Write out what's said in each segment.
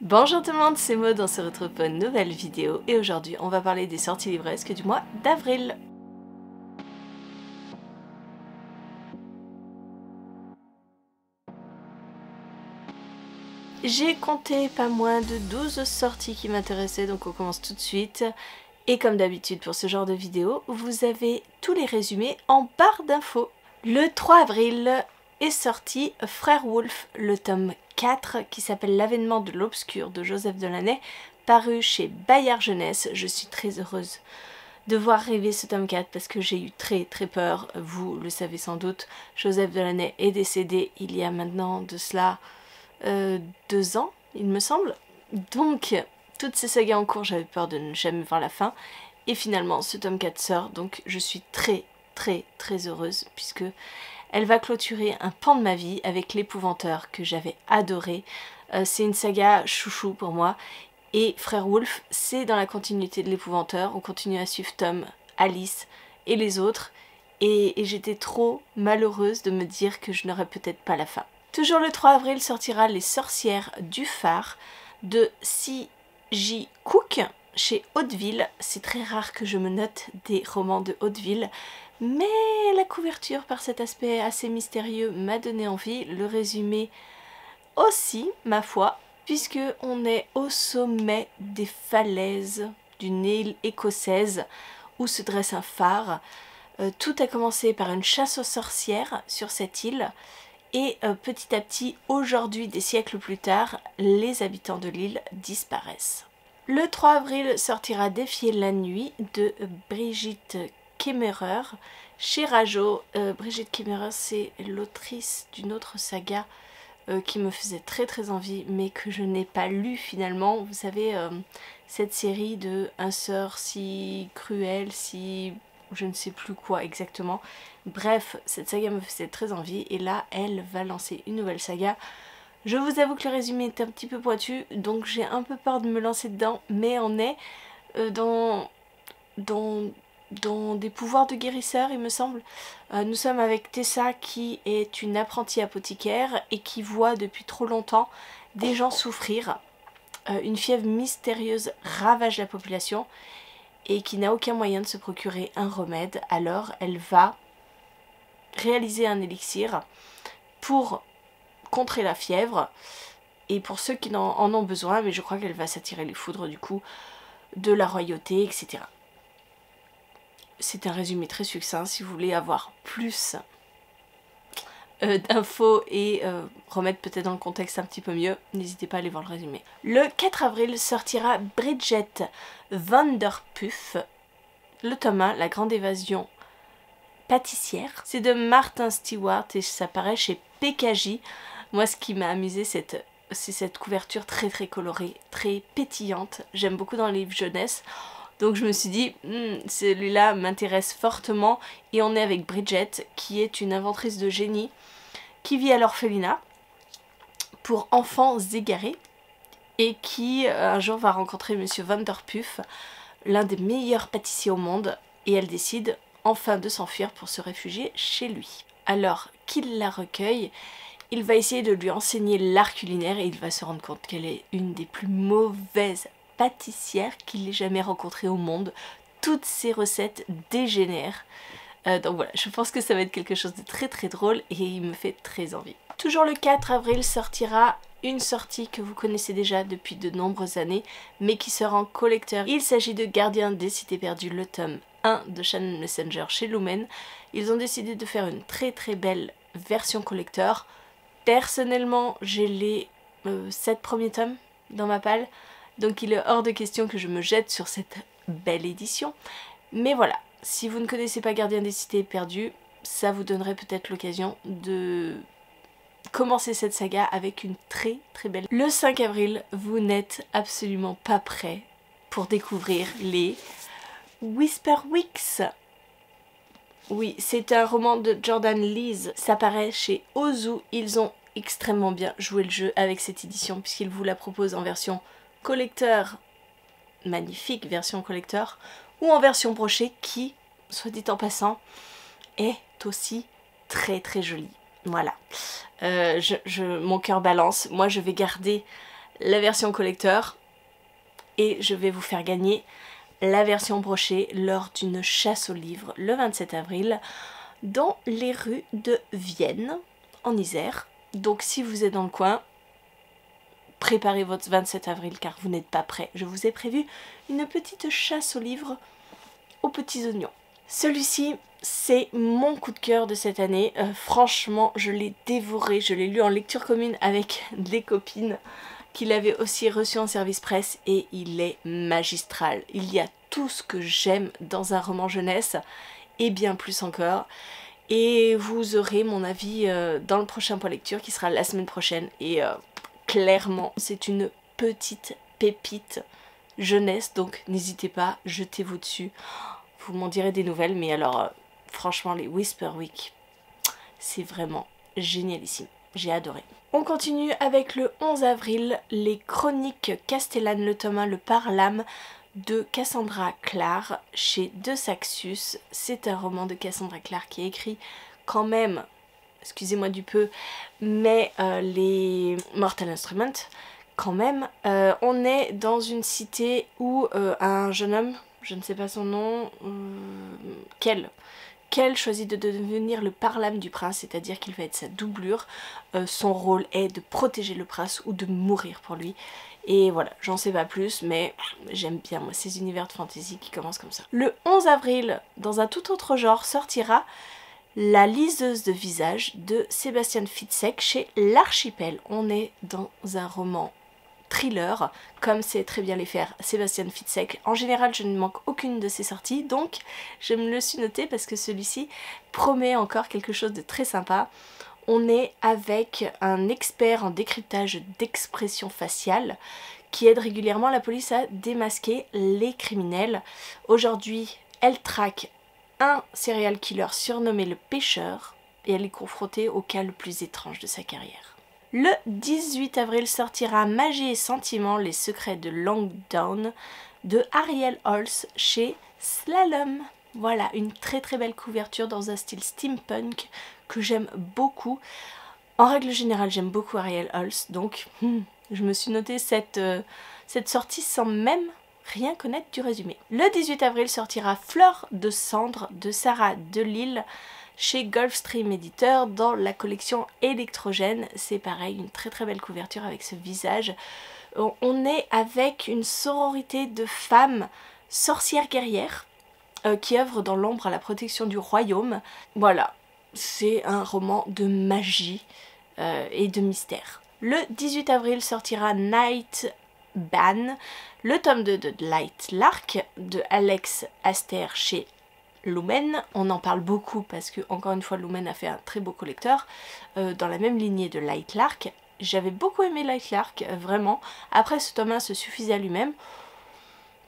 Bonjour tout le monde, c'est Maud, on se retrouve pour une nouvelle vidéo et aujourd'hui on va parler des sorties livresques du mois d'avril. J'ai compté pas moins de 12 sorties qui m'intéressaient, donc on commence tout de suite. Et comme d'habitude pour ce genre de vidéo, vous avez tous les résumés en barre d'infos. Le 3 avril est sorti Frère Wolf, le tome 4 qui s'appelle L'avènement de l'obscur de Joseph Delaney, paru chez Bayard Jeunesse. Je suis très heureuse de voir arriver ce tome 4 parce que j'ai eu très peur, vous le savez sans doute. Joseph Delaney est décédé il y a maintenant de cela 2 ans, il me semble. Donc, toutes ces sagas en cours, j'avais peur de ne jamais voir la fin. Et finalement, ce tome 4 sort, donc je suis très heureuse puisque elle va clôturer un pan de ma vie avec l'Épouvanteur que j'avais adoré. C'est une saga chouchou pour moi. Et Frère Wolf, c'est dans la continuité de l'Épouvanteur. On continue à suivre Tom, Alice et les autres. Et j'étais trop malheureuse de me dire que je n'aurais peut-être pas la fin. Toujours le 3 avril sortira Les Sorcières du Phare de C.J. Cook chez Hauteville. C'est très rare que je me note des romans de Hauteville, mais la couverture par cet aspect assez mystérieux m'a donné envie. Le résumé aussi, ma foi, puisque on est au sommet des falaises d'une île écossaise où se dresse un phare. Tout a commencé par une chasse aux sorcières sur cette île. Et petit à petit, aujourd'hui, des siècles plus tard, les habitants de l'île disparaissent. Le 3 avril sortira Défier la nuit de Brigitte Kemmerer chez Rajo. Brigitte Kemmerer, c'est l'autrice d'une autre saga qui me faisait très envie, mais que je n'ai pas lu finalement. Vous savez, cette série de Un sort si cruel, si... je ne sais plus quoi exactement. Bref, cette saga me faisait très envie et là, elle va lancer une nouvelle saga. Je vous avoue que le résumé est un petit peu pointu, donc j'ai un peu peur de me lancer dedans, mais on est dans des pouvoirs de guérisseur, il me semble. Nous sommes avec Tessa qui est une apprentie apothicaire et qui voit depuis trop longtemps des gens souffrir. Une fièvre mystérieuse ravage la population et qui n'a aucun moyen de se procurer un remède. Alors elle va réaliser un élixir pour contrer la fièvre et pour ceux qui en ont besoin, mais je crois qu'elle va s'attirer les foudres du coup de la royauté, etc. C'est un résumé très succinct. Si vous voulez avoir plus d'infos et remettre peut-être dans le contexte un petit peu mieux, n'hésitez pas à aller voir le résumé. Le 4 avril sortira Bridget Vanderpuff, le tome 1, La Grande Évasion pâtissière. C'est de Martin Stewart et ça paraît chez PKJ. Moi, ce qui m'a amusé, c'est cette couverture très colorée, très pétillante. J'aime beaucoup dans les livres jeunesse. Donc je me suis dit, celui-là m'intéresse fortement. Et on est avec Bridget, qui est une inventrice de génie, qui vit à l'orphelinat pour enfants égarés. Et qui un jour va rencontrer Monsieur Vanderpuff, l'un des meilleurs pâtissiers au monde. Et elle décide enfin de s'enfuir pour se réfugier chez lui. Alors qu'il la recueille, il va essayer de lui enseigner l'art culinaire et il va se rendre compte qu'elle est une des plus mauvaises pâtissières qu'il ait jamais rencontrées au monde. Toutes ses recettes dégénèrent. Donc voilà, je pense que ça va être quelque chose de très drôle et il me fait très envie. Toujours le 4 avril sortira une sortie que vous connaissez déjà depuis de nombreuses années, mais qui sera en collecteur. Il s'agit de Gardien des Cités Perdues, le tome 1 de Shannon Messenger chez Lumen. Ils ont décidé de faire une très belle version collector. Personnellement, j'ai les 7 premiers tomes dans ma palle, donc il est hors de question que je me jette sur cette belle édition. Mais voilà, si vous ne connaissez pas Gardien des Cités Perdues, ça vous donnerait peut-être l'occasion de commencer cette saga avec une très belle. Le 5 avril, vous n'êtes absolument pas prêts pour découvrir les Whisper Weeks. Oui, c'est un roman de Jordan Lees, ça paraît chez Ozu. Ils ont extrêmement bien joué le jeu avec cette édition puisqu'ils vous la proposent en version collector, magnifique version collector, ou en version brochée qui, soit dit en passant, est aussi très jolie. Voilà, mon cœur balance. Moi je vais garder la version collector et je vais vous faire gagner la version brochée lors d'une chasse aux livres le 27 avril dans les rues de Vienne, en Isère. Donc si vous êtes dans le coin, préparez votre 27 avril car vous n'êtes pas prêts. Je vous ai prévu une petite chasse aux livres aux petits oignons. Celui-ci, c'est mon coup de cœur de cette année. Franchement, je l'ai dévoré, je l'ai lu en lecture commune avec des copines qui l'avaient aussi reçu en service presse et il est magistral. Il y a tout ce que j'aime dans un roman jeunesse et bien plus encore. Et vous aurez mon avis dans le prochain point lecture qui sera la semaine prochaine. Et clairement, c'est une petite pépite jeunesse, donc n'hésitez pas, jetez-vous dessus. Vous m'en direz des nouvelles, mais alors franchement les Whisper Week, c'est vraiment génialissime. J'ai adoré. On continue avec le 11 avril, les Chroniques Castellane, le tome 1, le Parlam de Cassandra Clare chez De Saxus. C'est un roman de Cassandra Clare qui est écrit quand même, excusez-moi du peu, mais les Mortal Instruments, quand même. On est dans une cité où un jeune homme, je ne sais pas son nom, Kel choisit de devenir le parlam du prince, c'est-à-dire qu'il va être sa doublure. Son rôle est de protéger le prince ou de mourir pour lui. Et voilà, j'en sais pas plus, mais j'aime bien moi ces univers de fantasy qui commencent comme ça. Le 11 avril, dans un tout autre genre, sortira La liseuse de visage de Sébastien Fitzek chez L'Archipel. On est dans un roman thriller, comme sait très bien les faire Sébastien Fitzek. En général, je ne manque aucune de ses sorties, donc je me le suis noté parce que celui-ci promet encore quelque chose de très sympa. On est avec un expert en décryptage d'expressions faciales qui aide régulièrement la police à démasquer les criminels. Aujourd'hui, elle traque un serial killer surnommé le Pêcheur et elle est confrontée au cas le plus étrange de sa carrière. Le 18 avril sortira Magie et Sentiments, les secrets de Langdown de Ariel Holz chez Slalom. Voilà, une très très belle couverture dans un style steampunk que j'aime beaucoup. En règle générale, j'aime beaucoup Ariel Holz, donc je me suis noté cette sortie sans même rien connaître du résumé. Le 18 avril sortira Fleur de cendre de Sarah Delille chez Gulfstream Éditeur dans la collection Électrogène. C'est pareil, une très très belle couverture avec ce visage. On est avec une sororité de femmes sorcières guerrières qui œuvrent dans l'ombre à la protection du royaume. Voilà, c'est un roman de magie et de mystère. Le 18 avril sortira Night Ban, le tome 2 de Light Lark de Alex Aster chez Lumen. On en parle beaucoup parce que, encore une fois, Lumen a fait un très beau collecteur dans la même lignée de Light Lark. J'avais beaucoup aimé Light Lark, vraiment. Après, ce tome 1 se suffisait à lui-même.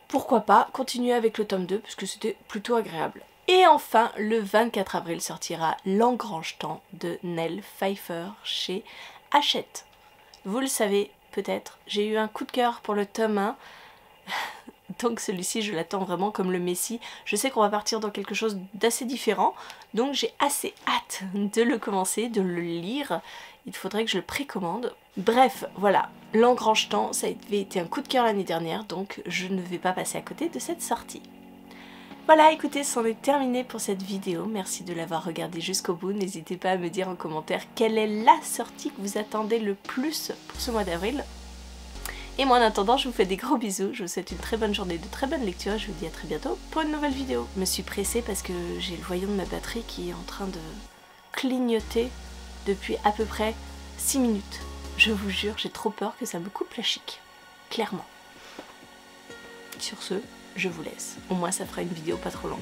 Pourquoi pas continuer avec le tome 2 parce que c'était plutôt agréable. Et enfin, le 24 avril sortira L'Engrange-Temps de Nell Pfeiffer chez Hachette. Vous le savez peut-être, j'ai eu un coup de cœur pour le tome 1. Donc celui-ci, je l'attends vraiment comme le Messie. Je sais qu'on va partir dans quelque chose d'assez différent, donc j'ai assez hâte de le commencer, de le lire. Il faudrait que je le précommande. Bref, voilà, L'Engrange-Temps, ça avait été un coup de cœur l'année dernière, donc je ne vais pas passer à côté de cette sortie. Voilà, écoutez, c'en est terminé pour cette vidéo. Merci de l'avoir regardée jusqu'au bout. N'hésitez pas à me dire en commentaire quelle est la sortie que vous attendez le plus pour ce mois d'avril. Et moi en attendant, je vous fais des gros bisous, je vous souhaite une très bonne journée, de très bonnes lectures, je vous dis à très bientôt pour une nouvelle vidéo. Je me suis pressée parce que j'ai le voyant de ma batterie qui est en train de clignoter depuis à peu près 6 minutes. Je vous jure, j'ai trop peur que ça me coupe la chic, clairement. Sur ce, je vous laisse, au moins ça fera une vidéo pas trop longue.